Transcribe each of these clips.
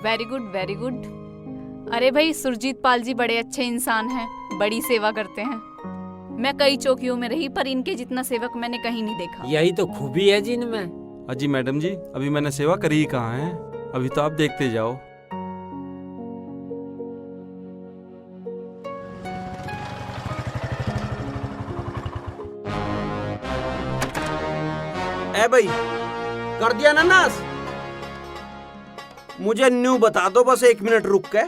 Very good very good. अरे भाई, सुरजीत पाल जी बड़े अच्छे इंसान हैं, बड़ी सेवा करते हैं। मैं कई चौकियों में रही पर इनके जितना सेवक मैंने कहीं नहीं देखा। यही तो खूबी है जी इनमें। अजी मैडम जी, अभी मैंने सेवा करी ही कहाँ है, अभी तो आप देखते जाओ। ए भाई, कर दिया ना नाश? मुझे न्यू बता दो बस 1 मिनट रुक के,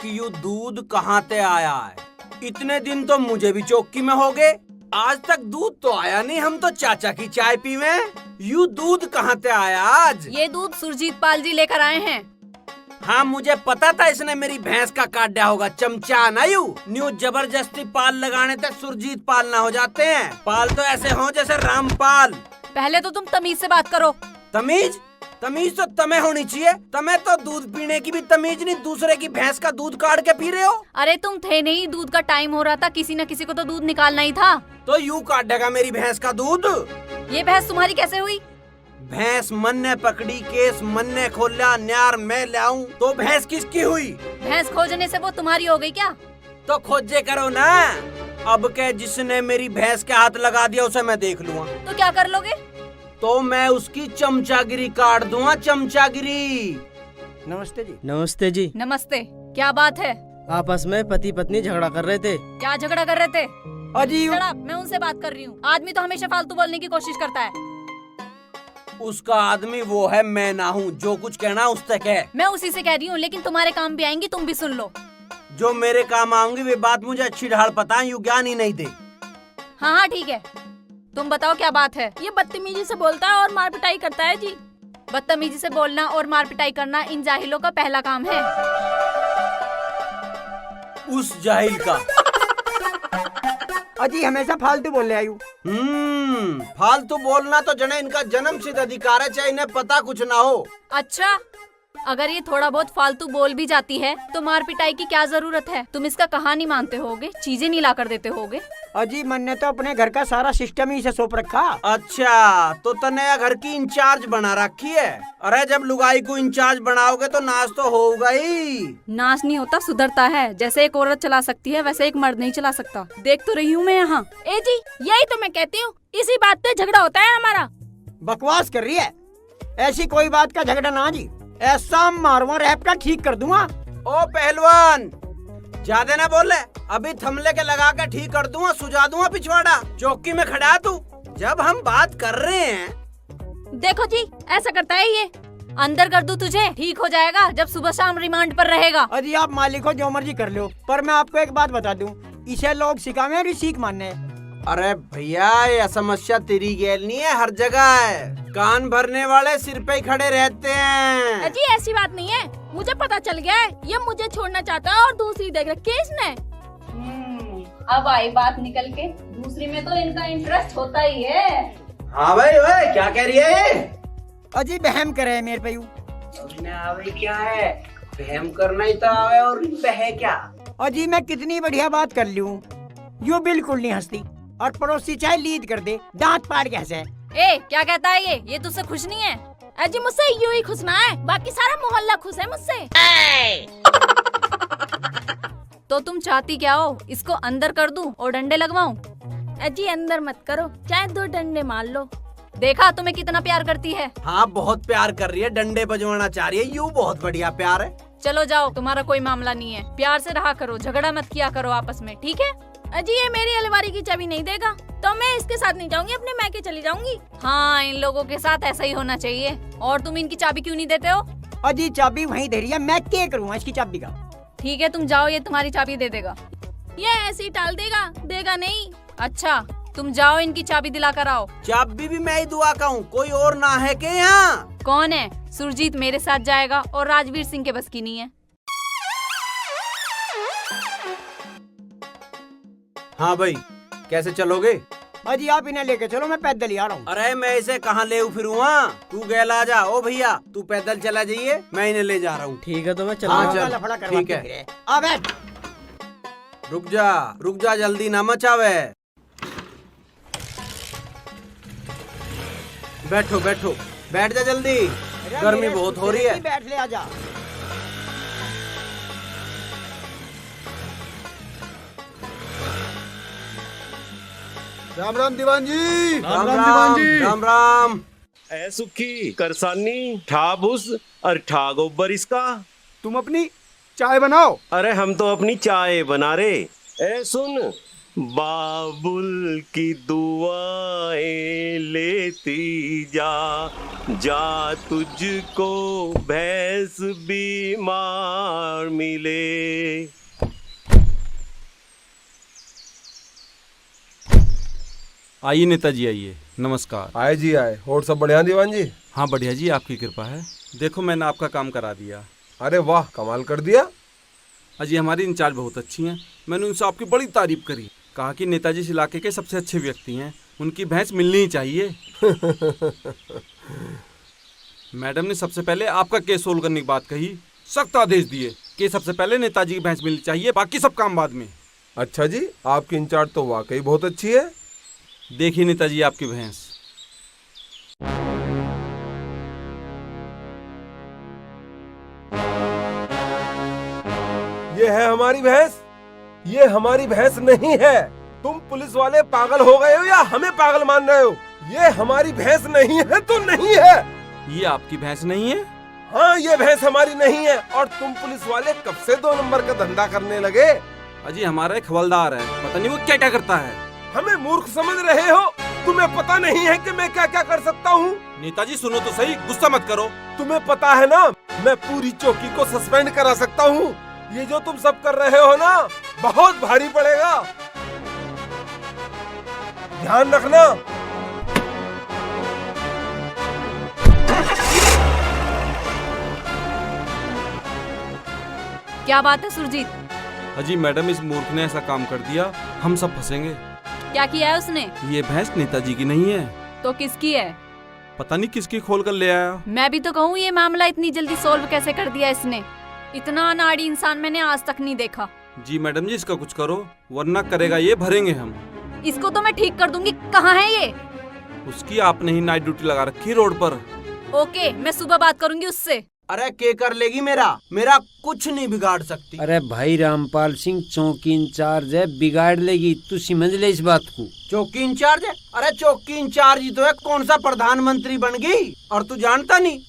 यू दूध कहाँ से आया है? इतने दिन तो मुझे भी चौकी में हो गए, आज तक दूध तो आया नहीं। हम तो चाचा की चाय पीवे, यू दूध कहाँ से आया आज? ये दूध सुरजीत पाल जी लेकर आए हैं। हाँ मुझे पता था इसने मेरी भैंस का काट दिया होगा, चमचा ना यू। न्यू जबरदस्ती पाल लगाने तक सुरजीत पाल ना हो जाते हैं। पाल तो ऐसे हो जैसे रामपाल। पहले तो तुम तमीज से बात करो। तमीज? तमीज तो तुम्हें होनी चाहिए। तुम्हें तो दूध पीने की भी तमीज नहीं, दूसरे की भैंस का दूध काट के पी रहे हो। अरे तुम थे नहीं, दूध का टाइम हो रहा था, किसी न किसी को तो दूध निकालना ही था। तो यूं काटेगा मेरी भैंस का दूध? ये भैंस तुम्हारी कैसे हुई? भैंस मन ने पकड़ी, केस मन ने खोला, न्यार मैं लाऊं तो भैंस किसकी हुई? भैंस खोजने से वो तुम्हारी हो गई क्या? तो खोजे करो ना। अब के जिसने मेरी भैंस के हाथ लगा दिया उसे मैं देख लूंगा। तो क्या कर लोगे? तो मैं उसकी चमचागिरी काट दूंगा, चमचागिरी। नमस्ते जी। नमस्ते जी। नमस्ते। क्या बात है? आपस में पति पत्नी झगड़ा कर रहे थे। क्या झगड़ा कर रहे थे? अजी मैं उनसे बात कर रही हूँ। आदमी तो हमेशा फालतू बोलने की कोशिश करता है। उसका आदमी वो है, मैं ना हूँ। जो कुछ कहना उस तक है। मैं उसी से कह रही हूँ, लेकिन तुम्हारे काम भी आएंगी, तुम भी सुन लो। जो मेरे काम आऊंगी वे बात मुझे अच्छी ढाल पता है, यू ज्ञान ही नहीं दे। हाँ हाँ ठीक है, तुम बताओ क्या बात है? ये बदतमीजी से बोलता है और मार पिटाई करता है जी। बदतमीजी से बोलना और मार पिटाई करना इन जाहिलों का पहला काम है। उस जाहिल का। अजी हमेशा फालतू बोल रहे आयु। फालतू बोलना तो जने इनका जन्म सिद्ध अधिकार है, चाहे इन्हें पता कुछ ना हो। अच्छा, अगर ये थोड़ा बहुत फालतू बोल भी जाती है तो मार पिटाई की क्या जरूरत है? तुम इसका कहानी मानते होगे, चीजें नहीं ला कर देते होगे। अजी मन ने तो अपने घर का सारा सिस्टम ही से सौंप रखा। अच्छा, तो तनया घर की इंचार्ज बना रखी है। अरे जब लुगाई को इंचार्ज बनाओगे तो नाश तो होगा ही। नाश नहीं होता, सुधरता है। जैसे एक औरत चला सकती है वैसे एक मर्द नहीं चला सकता। देख तो रही हूँ मैं यहाँ। ए जी, यही तो मैं कहती हूँ, इसी बात पे झगड़ा होता है हमारा। बकवास कर रही है, ऐसी कोई बात का झगड़ा ना जी। ऐसा मारवा रैप का ठीक कर दूंगा। ओ पहलवान, ज्यादा ना बोले, अभी थमले के लगा के ठीक कर दूंगा, सुझा दूंगा पिछवाड़ा। चौकी में खड़ा तू, जब हम बात कर रहे हैं। देखो जी, ऐसा करता है ये। अंदर कर दूं तुझे, ठीक हो जाएगा जब सुबह शाम रिमांड पर रहेगा। अजी आप मालिक हो, जो मर्जी कर लो, पर मैं आपको एक बात बता दूं, इसे लोग सिखावे और सीख मानने। अरे भैया, यह समस्या तेरी गैल नहीं है, हर जगह है। कान भरने वाले सिर पे ही खड़े रहते हैं। जी ऐसी बात नहीं है, मुझे पता चल गया है, ये मुझे छोड़ना चाहता है और दूसरी देख रखी है इसने। अब आई बात निकल के, दूसरी में तो इनका इंटरेस्ट होता ही है। हाँ भाई, भाई क्या कह रही है? अजी बहम करे मेरे पे यू। अबे क्या है, बहम करना ही तो आवे और बहे क्या? अजी मैं कितनी बढ़िया बात कर लूं, यू बिल्कुल नहीं हंसती, और पड़ोसी चाहे लीड कर दे, दांत पाड़ के हंसे। ए क्या कहता है ये तुझसे खुश नहीं है? अजी मुझसे यूं ही खुश ना है, बाकी सारा मोहल्ला खुश है मुझसे। तो तुम चाहती क्या हो? इसको अंदर कर दूं और डंडे लगवाऊं? अजी अंदर मत करो, चाहे 2 डंडे मार लो। देखा तुम्हें कितना प्यार करती है। हाँ बहुत प्यार कर रही है, डंडे बजवाना चाह रही है, यू बहुत बढ़िया प्यार है। चलो जाओ, तुम्हारा कोई मामला नहीं है। प्यार से रहा करो, झगड़ा मत किया करो आपस में, ठीक है? अजी ये मेरी अलमारी की चाबी नहीं देगा तो मैं इसके साथ नहीं जाऊंगी, अपने मैके चली जाऊंगी। हाँ, इन लोगों के साथ ऐसा ही होना चाहिए। और तुम इनकी चाबी क्यों नहीं देते हो? अजी चाबी वहीं दे रही है, मैं क्या करूँगा इसकी चाबी का? ठीक है तुम जाओ, ये तुम्हारी चाबी दे देगा। ये ऐसे ही टाल देगा, देगा नहीं। अच्छा तुम जाओ, इनकी चाबी दिला कर आओ। चाबी भी मैं ही दुआ का हूँ, कोई और ना है के यहाँ? कौन है? सुरजीत मेरे साथ जाएगा और राजवीर सिंह के बस की नहीं है। हाँ भाई, कैसे चलोगे? अजी आप इन्हें लेके चलो, मैं पैदल ही आ रहा हूँ। अरे मैं इसे कहाँ ले फिरूँ? तू गैला आ जा। ओ भैया तू पैदल चला जाइए, मैं इन्हें ले जा रहा हूँ। ठीक है तो मैं चला। हाँ, चल, लफड़ा ठीक करवाते है। फिरे। आ बैठ। रुक जा जल्दी ना मचावे। बैठो बैठ जा जल्दी, गर्मी बहुत हो रही है। बैठ ले, आजा। राम राम दीवान जी। राम राम राम राम। ए सुखी करसानी ठाबुस और ठा गोबर इसका। तुम अपनी चाय बनाओ। अरे हम तो अपनी चाय बना रे। ए सुन, बाबुल की दुआएं लेती जा, जा तुझको भैंस बीमार मिले। आइए नेताजी आइए, नमस्कार। आए जी आए। और सब बढ़िया दीवान जी? हाँ बढ़िया जी, आपकी कृपा है। देखो मैंने आपका काम करा दिया। अरे वाह, कमाल कर दिया। अजी हमारी इंचार्ज बहुत अच्छी हैं। मैंने उनसे आपकी बड़ी तारीफ करी, कहा कि नेताजी इस इलाके के सबसे अच्छे व्यक्ति हैं, उनकी भैंस मिलनी ही चाहिए। मैडम ने सबसे पहले आपका केस सोल्व करने की बात कही, सख्त आदेश दिए कि सबसे पहले नेताजी की भैंस मिलनी चाहिए, बाकी सब काम बाद में। अच्छा जी, आपकी इंचार्ज तो वाकई बहुत अच्छी है। देखिए नेताजी आपकी भैंस। ये है हमारी भैंस। ये हमारी भैंस नहीं है। तुम पुलिस वाले पागल हो गए हो या हमें पागल मान रहे हो? ये हमारी भैंस नहीं है तो नहीं है। ये आपकी भैंस नहीं है? हाँ, ये भैंस हमारी नहीं है। और तुम पुलिस वाले कब से 2 नंबर का धंधा करने लगे? अजी हमारा एक हवलदार है, पता नहीं वो क्या क्या करता है। हमें मूर्ख समझ रहे हो? तुम्हें पता नहीं है कि मैं क्या क्या कर सकता हूँ? नेताजी सुनो तो सही, गुस्सा मत करो। तुम्हें पता है ना, मैं पूरी चौकी को सस्पेंड करा सकता हूँ। ये जो तुम सब कर रहे हो ना, बहुत भारी पड़ेगा, ध्यान रखना। क्या बात है सुरजीत? अजी मैडम, इस मूर्ख ने ऐसा काम कर दिया, हम सब फंसेंगे। क्या किया है उसने? ये भैंस नेताजी की नहीं है। तो किसकी है? पता नहीं किसकी खोल कर ले आया। मैं भी तो कहूँ, ये मामला इतनी जल्दी सोल्व कैसे कर दिया इसने? इतना अनाड़ी इंसान मैंने आज तक नहीं देखा। जी मैडम जी, इसका कुछ करो, वरना करेगा ये भरेंगे हम। इसको तो मैं ठीक कर दूंगी। कहाँ है ये? उसकी आपने ही नाइट ड्यूटी लगा रखी रोड पर। ओके, मैं सुबह बात करूंगी उससे। अरे के कर लेगी? मेरा कुछ नहीं बिगाड़ सकती। अरे भाई रामपाल सिंह चौकी इंचार्ज है, बिगाड़ लेगी। तू समझ ले इस बात को। चौकी इंचार्ज है? अरे चौकी इंचार्ज ही तो है, कौन सा प्रधानमंत्री बन गई? और तू जानता नहीं,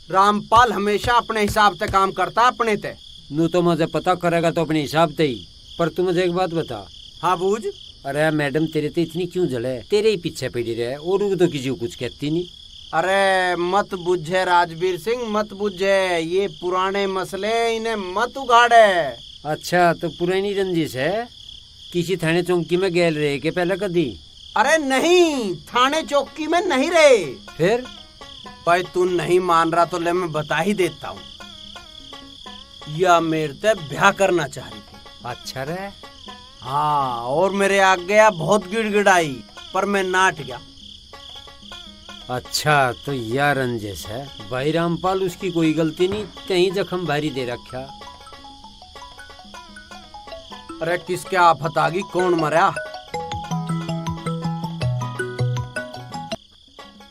रामपाल हमेशा अपने हिसाब से काम करता, अपने ते। नू तो मुझे पता करेगा तो अपने हिसाब से ही। पर तू मुझे एक बात बता। हाँ बूझ। अरे मैडम तेरे तो इतनी क्यों जले? तेरे ही पीछे पड़ी रहे और वो तो किसी को कुछ कहती नहीं। अरे मत बुझे राजवीर सिंह, मत बुझे। ये पुराने मसले, इन्हें मत उगाड़े। अच्छा, तो पुरानी रंजिश है? किसी थाने चौकी में गेल रहे के पहले कदी? अरे नहीं, थाने चौकी में नहीं रहे। फिर? भाई तू नहीं मान रहा तो ले मैं बता ही देता हूँ। यह मेरे से ब्याह करना चाह रही थी। अच्छा रहे? हाँ, और मेरे आ गया, बहुत गिड़गिड़ाई, पर मैं नाट गया। अच्छा, तो यह रंजिश है। भाई रामपाल, उसकी कोई गलती नहीं, कहीं जख्म भारी दे रखा। अरे किसके आफत आ गई? कौन मरा?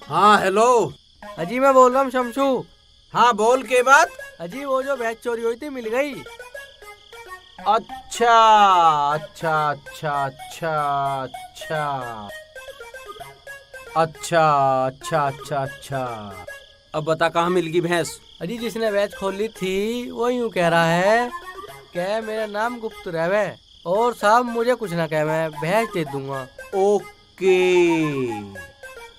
हाँ हेलो। अजी मैं बोल रहा हूँ शमशू। हाँ बोल के बात। अजी वो जो भैंस चोरी हुई थी मिल गई। अच्छा अच्छा अच्छा अच्छा अच्छा अच्छा अच्छा अच्छा अच्छा। अब बता कहाँ मिल गई भैंस? अजी जिसने भैंस खोली थी वो यूँ कह रहा है कि मेरा नाम गुप्त रहवे और साहब मुझे कुछ ना कहे, मैं भैंस दे दूंगा। ओके,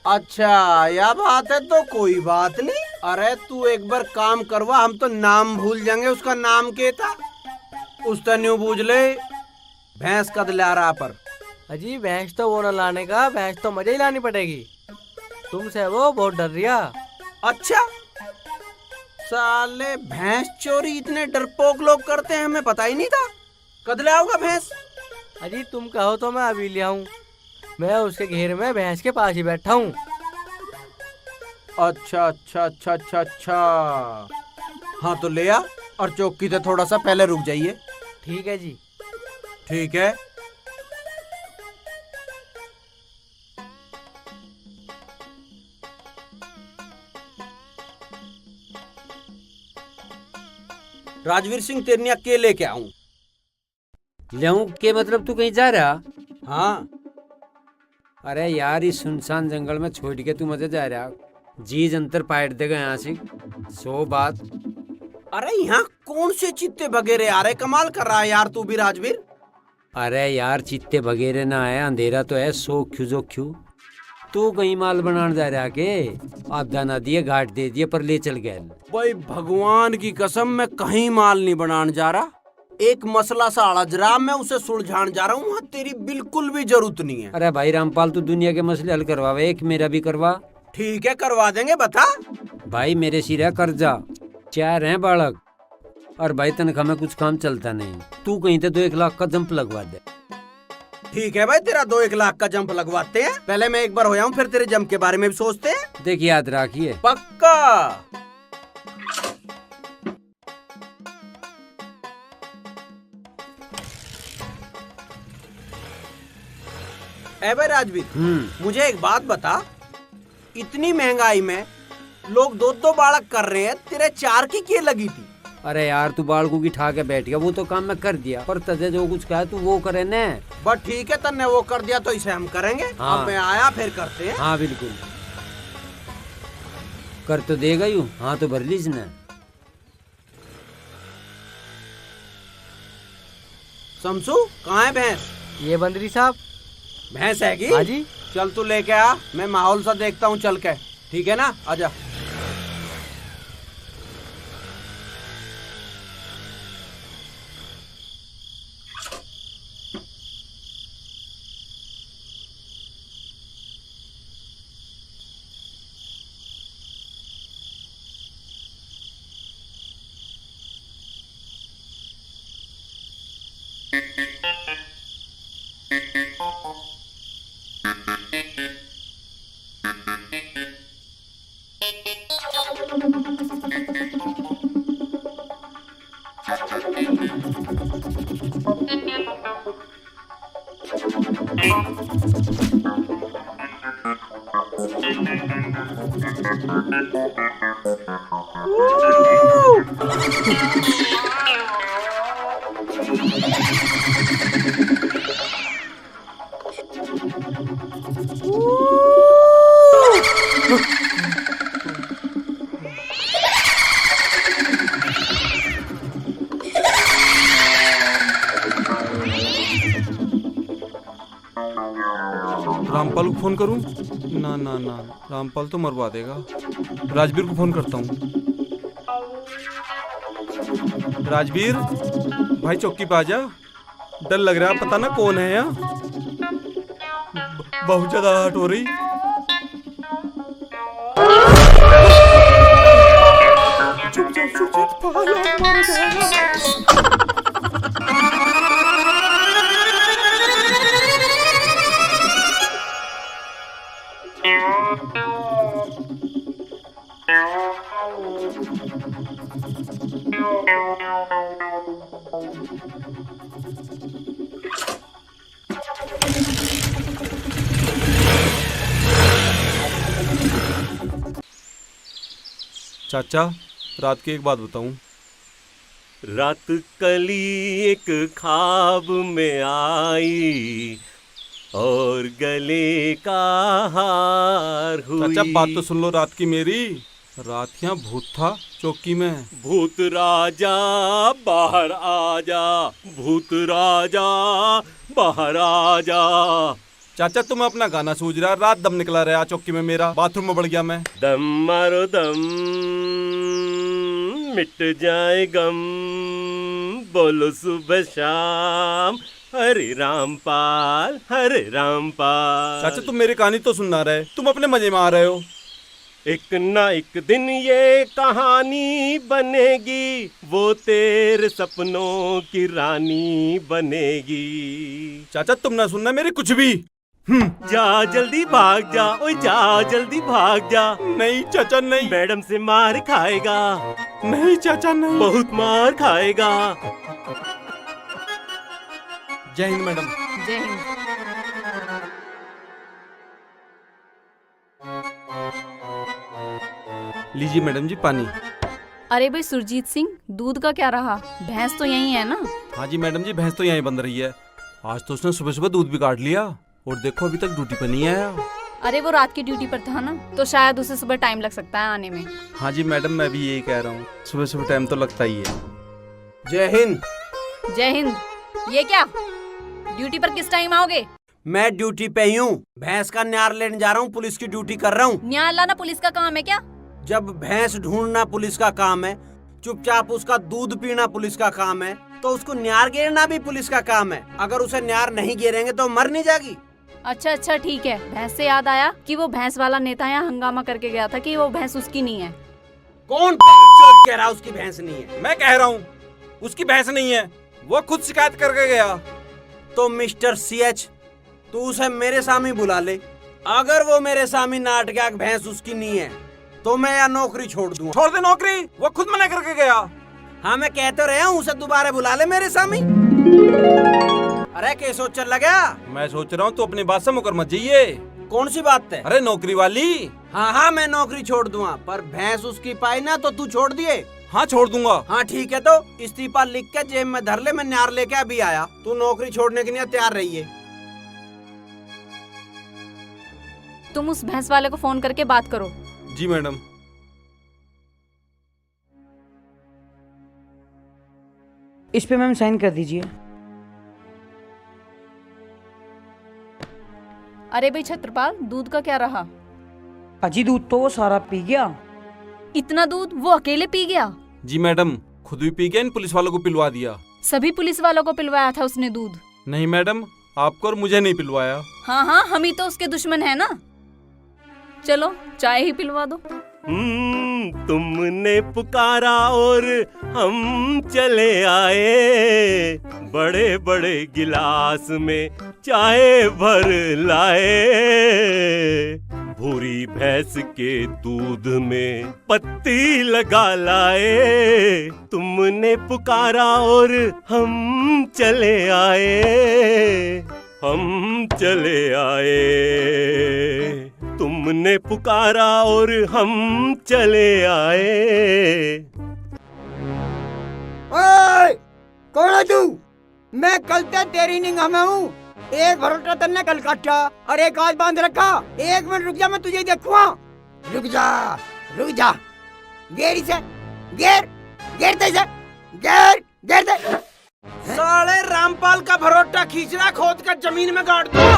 अच्छा यह बात है तो कोई बात नहीं। अरे तू एक बार काम करवा, हम तो नाम भूल जाएंगे। उसका नाम क्या था? उसका न्यू बूझ ले, भैंस कद ला रहा पर। अजी भैंस तो वो न लाने का, भैंस तो मुझे ही लानी पड़ेगी। तुमसे वो बहुत डर रिया। अच्छा, साले भैंस चोरी इतने डरपोक लोग करते हैं, हमें पता ही नहीं था। कद ले आऊंगा भैंस? अजी तुम कहो तो मैं अभी ले आऊं। मैं उसके घेर में भैंस के पास ही बैठा हूँ। अच्छा अच्छा अच्छा अच्छा अच्छा। हाँ तो ले आ, और चौकी से थोड़ा सा पहले रुक जाइए। ठीक है जी। ठीक है। राजवीर सिंह, तेरे लिए के लेके आऊं? ले के मतलब तू कहीं जा रहा? हाँ। अरे यार इस सुनसान जंगल में छोड़ के तू मजे जा रहा, जी जंतर पाइट देगा यहाँ से 100 बात। अरे यहाँ कौन से चित्ते वगैरह आ रहे, कमाल कर रहा है यार तू भी राजवीर। अरे यार चित्ते वगैरह ना है, अंधेरा तो है, सो क्यों जो क्यों। तू कहीं माल बनाने जा रहा के, आधा ना दिए घाट दे दिए पर ले चल गए। भाई भगवान की कसम मैं कहीं माल नहीं बनाने जा रहा, एक मसला सा अड़ज रहा, मैं उसे सुलझाने जा रहा हूँ, वहाँ तेरी बिल्कुल भी जरूरत नहीं है। अरे भाई रामपाल तू दुनिया के मसले हल करवावे, एक मेरा भी करवा। ठीक है करवा देंगे, बता। भाई मेरे सिर है कर्जा, 4 हैं बालक, और भाई तनख्वाह में कुछ काम चलता नहीं, तू कहीं तो 2-1 लाख का जंप लगवा दे। ठीक है भाई तेरा 2-1 लाख का जंप लगवाते हैं, पहले मैं एक बार हो जाऊं फिर तेरे जंप के बारे में भी सोचते हैं। देख याद रखिए। पक्का। ए भाई राजवीर, मुझे एक बात बता, इतनी महंगाई में लोग 2-2 बालक कर रहे हैं, तेरे 4 की क्या लगी थी? अरे यार तू बालकों की ठा के बैठ गया, वो तो काम मैं कर दिया, पर तुझे जो कुछ कहा तू वो करे न। बस ठीक है, तन्ने वो कर दिया तो इसे हम करेंगे। हाँ। अब मैं आया फिर करते हैं। हाँ बिल्कुल कर तो देगा यू, हाँ तो भर लीज न। शमसू कहाँ है भैंस? ये बंदरी साहब। भैंस है हाँ जी। चल तू लेके आ, मैं माहौल सा देखता हूँ चल के, ठीक है ना? आजा। रामपाल को फोन करूं? ना ना ना, रामपाल तो मरवा देगा। राजवीर को फोन करता हूं। राजवीर भाई चौकी पे आजा, डर लग रहा है, पता ना कौन है यहाँ, बहुत ज्यादा हट हो रही। चुप चुप चुप चुप, मर जाएगा। चाचा रात की एक बात बताऊं, रात कली एक ख्वाब में आई और गले का हार हुई। चाचा बात तो सुन लो रात की मेरी। रात यहाँ भूत था चौकी में। भूत राजा बाहर आजा, भूत राजा बाहर आजा। चाचा तुम अपना गाना सूझ रहा, रात दम निकला रहा चौकी में मेरा, बाथरूम में बढ़ गया मैं। दम मारो दम, मिट जाए गम, बोलो सुबह शाम, हरे रामपाल हरे रामपाल। चाचा तुम मेरी कहानी तो सुनना रहे, तुम अपने मजे में आ रहे हो। एक ना एक दिन ये कहानी बनेगी, वो तेरे सपनों की रानी बनेगी। चाचा तुम ना सुनना मेरी कुछ भी। जा जल्दी भाग जा, ओए जा जल्दी भाग जा। नहीं चाचा नहीं। मैडम से मार खाएगा। नहीं चाचा नहीं। बहुत मार खाएगा। जय हिंद मैडम। जय हिंद। लीजिए मैडम जी पानी। अरे भाई सुरजीत सिंह, दूध का क्या रहा? भैंस तो यही है ना? हाँ जी मैडम जी, भैंस तो यहीं बंद रही है। आज तो उसने सुबह सुबह दूध भी काट लिया। और देखो अभी तक ड्यूटी पर नहीं आया। अरे वो रात की ड्यूटी पर था ना, तो शायद उसे सुबह टाइम लग सकता है आने में। हाँ जी मैडम, मैं भी यही कह रहा हूँ, सुबह सुबह टाइम तो लगता ही है। जय हिंद। जय हिंद। ये क्या, ड्यूटी पर किस टाइम आओगे? मैं ड्यूटी पे ही हूँ, भैंस का न्यार लेने जा रहा हूँ, पुलिस की ड्यूटी कर रहा हूँ। न्याय लाना पुलिस का काम है क्या? जब भैंस ढूंढना पुलिस का काम है, चुपचाप उसका दूध पीना पुलिस का काम है, तो उसको न्यार गेरना भी पुलिस का काम है। अगर उसे न्यार नहीं गेरेंगे तो मर नहीं जाएगी। अच्छा ठीक है। भैंस से याद आया कि वो भैंस वाला नेता यहाँ हंगामा करके गया था कि वो भैंस उसकी नहीं है। कौन चोट कह रहा उसकी भैंस नहीं है? मैं कह रहा हूँ उसकी भैंस नहीं है, वो खुद शिकायत करके गया। तो मिस्टर CH, तू उसे मेरे सामने बुला ले। अगर वो मेरे सामने नाट गया भैंस उसकी नहीं है तो मैं या नौकरी छोड़ दूंगा। छोड़ दे नौकरी, वो खुद मना करके गया। हाँ मैं कह तो रहा हूँ, उसे दोबारा बुला ले मेरे सामने। अरे कैसो चल लगा? मैं सोच रहा हूँ तो अपनी बात से मुकर मत जाइए। कौन सी बात है? अरे नौकरी वाली। हाँ मैं नौकरी छोड़ दूंगा, पर भैंस उसकी पाई ना तो तू छोड़ दिए। हाँ छोड़ दूंगा। हाँ ठीक है, तो इस्तीफा लिख के जेब में धर ले, मैं न्यार लेके अभी आया। तू नौकरी छोड़ने के लिए तैयार रहिए। तुम उस भैंस वाले को फोन करके बात करो। जी मैडम। इस पे मैम साइन कर दीजिए। अरे भाई छत्रपाल, दूध का क्या रहा? अजी दूध तो वो सारा पी गया। इतना दूध वो अकेले पी गया? जी मैडम, खुद भी पी गया, इन पुलिस वालों को पिलवा दिया। सभी पुलिस वालों को पिलवाया था उसने दूध? नहीं मैडम, आपको और मुझे नहीं पिलवाया। हाँ हम ही तो उसके दुश्मन है ना। चलो चाय ही पिलवा दो। तुमने पुकारा और हम चले आए, बड़े बड़े गिलास में चाय भर लाए, भूरी भैंस के दूध में पत्ती लगा लाए। तुमने पुकारा और हम चले आए, हम चले आए। तुमने पुकारा और हम चले आए। ओए, कौन है तू? मैं कल से तेरी निगाह में हूँ। एक भरोटा तन्ने कल काटा और एक आज बांध रखा। 1 मिनट रुक जा, मैं तुझे देखूंगा। रुक जा। गेर इसे, गेर दे इसे, गेर दे। साले रामपाल का भरोटा खींचना, खोद कर जमीन में गाड़ दो।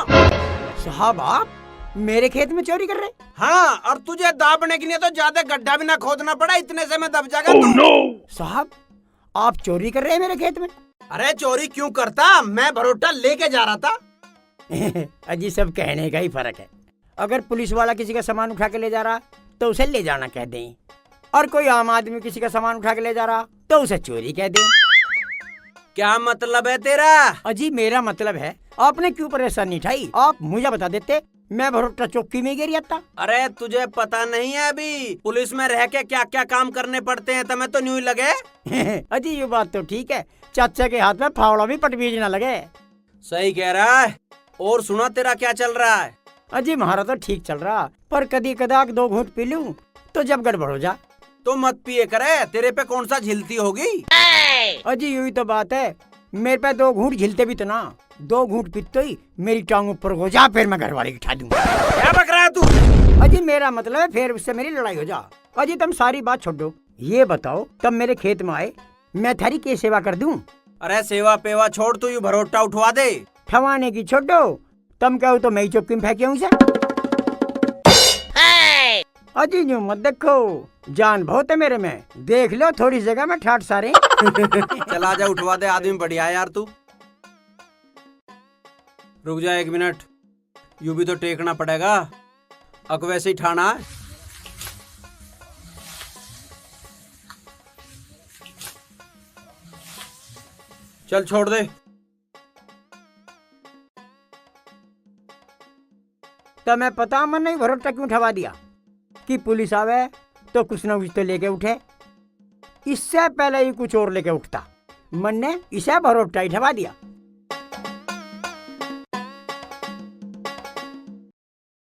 साहब आप मेरे खेत में चोरी कर रहे? हाँ, और तुझे दाबने के लिए तो ज्यादा गड्ढा भी ना खोदना पड़ा, इतने से मैं दब जाएगा। तू साहब आप चोरी कर रहे हैं मेरे खेत में? अरे चोरी क्यों करता, मैं भरोटा लेके जा रहा था। अजी सब कहने का ही फर्क है। अगर पुलिस वाला किसी का सामान उठा के ले जा रहा तो उसे ले जाना कह दें, और कोई आम आदमी किसी का सामान उठा के ले जा रहा तो उसे चोरी कह दें। क्या मतलब है तेरा? अजी मेरा मतलब है, आपने क्यों परेशानी उठाई? आप मुझे बता देते, मैं भरोटा चौकी में गिर जाता। अरे तुझे पता नहीं है अभी पुलिस में रह के क्या क्या काम करने पड़ते हैं, तुम्हें तो न्यू लगे। अजी ये बात तो ठीक है, चाचा के हाथ में फावड़ा भी पटबीज ना लगे। सही कह रहा है। और सुना तेरा क्या चल रहा है? अजी हमारा तो ठीक चल रहा, पर कदी कदाक 2 घूंट पी लूं तो जब गड़बड़ हो जा। तो मत पिए करे, तेरे पे कौन सा झिलती होगी। अजी यही तो बात है, मेरे पे 2 घूंट झिलते भी तो ना, 2 घूंट पीते ही मेरी टांग ऊपर हो जा, फिर मैं घरवाले की उठा दूंगा। क्या बक रहा है तू? अजी मेरा मतलब है फिर उससे मेरी लड़ाई हो जा। अजी तुम सारी बात छोड़ो, ये बताओ तब मेरे खेत में आए, मैं थारी की सेवा कर दूं? अरे सेवा पेवा छोड़, तू यू भरोटा उठवा दे। ठवाने की छोड़ो, तुम कहो तो मैं ही चौकी में फेंके हूँ। अजी यूं मत देखो, जान बहुत है मेरे में, देख लो थोड़ी जगह में ठाट सारे। चला जा उठवा दे, आदमी बढ़िया है यार तू। रुक जा 1 मिनट, यूं भी तो टेकना पड़ेगा, अक वैसे ही ठाना है। चल छोड़ दे। तो मैं पता मन नहीं भरोटा क्यों उठवा दिया कि पुलिस आवे तो कुछ न कुछ तो लेके उठे। इससे पहले ही कुछ और लेके उठता, मन ने इसे भरोटा ही उठवा दिया।